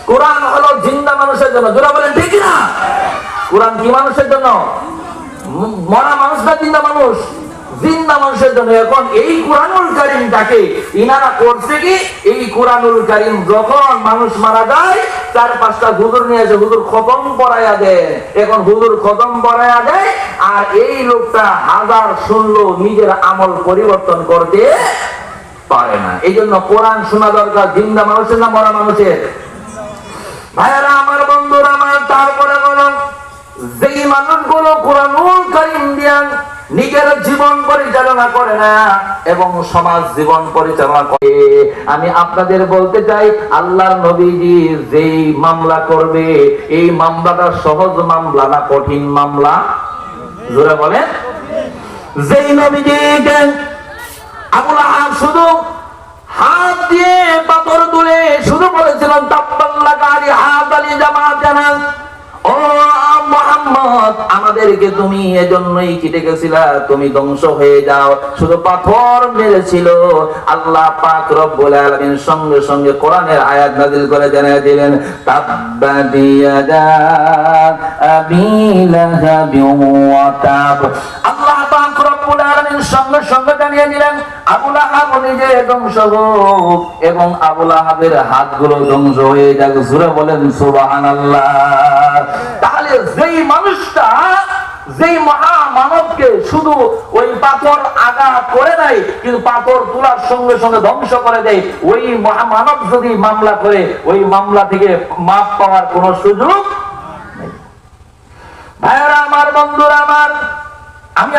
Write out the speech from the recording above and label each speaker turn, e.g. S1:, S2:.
S1: কোরআন হলো জিন্দা মানুষের জন্য। যারা বলেন ঠিক না, কোরআন কি মানুষের জন্য? মরা মানুষ না জিন্দা মানুষ? জিন্দা মানুষের জন্য। এখন এই কোরআনুল কারীমটাকে ইনারা করছে কি, এই কোরআনুল কারীম যখন মানুষ মারা যায় 4-5টা হুজুর নিয়ে এসে হুজুর খতম পড়াইয়া দেয়। এখন হুজুর খতম পড়াইয়া দেয়, আর এই লোকটা হাজার শুনলো নিজের আমল পরিবর্তন করতে পারে না। এই জন্য কোরআন শোনা দরকার জিন্দা মানুষের না মরা মানুষের? ভাইয়েরা আমার, বন্ধুরা আমার, তারপরে বললাম যেই মানুষগুলো কোরআনুল কারীম দিয়া নিজের জীবন পরিচালনা করে না এবং সমাজ জীবন পরিচালনা করে, আমি আপনাদের বলতে চাই আল্লাহর নবীজি যেই মামলা করবে এই মামলাটা সহজ মামলা না কঠিন মামলা? জোরে বলেন। যেই নবীজি আবু লাহাব শুধু হাত দিয়ে পাথর তুলে শুধু বলেছিলেন তাব্বাল্লাকা আলি হাযালি জামাআতানা, ও মুহাম্মদ আমাদেরকে তুমি এজন্যই কি ডেকেছিলা, তুমি ধ্বংস হয়ে যাও, শুধু পাথর মেরেছিল। আল্লাহ পাক রব্বুল আলামিন সঙ্গে সঙ্গে কোরআনের আয়াত নাযিল করে জানিয়ে দিলেন তাব্বাত ইয়াদা আবি লাহাবি ওয়া তাব। আল্লাহ পাক রব্বুল আলামিন সঙ্গে সঙ্গে জানিয়ে দিলেন আবু লাহাব নিজে ধ্বংস হোক এবং আবু লাহাবের হাতগুলো ধ্বংস হয়ে যাক। জোরে বলেন সুবহানাল্লাহ। তাহলে যেই মানুষটা যেই মহামানবকে শুধু ওই পাথর আঘাত করে নাই কিন্তু পাথর তোলার সঙ্গে সঙ্গে ধ্বংস করে দেয়, ওই মহামানব যদি মামলা করে ওই মামলা থেকে মাফ পাওয়ার কোন সুযোগ নেই। ভাইয়েরা আমার, বন্ধুরা আমার, আমি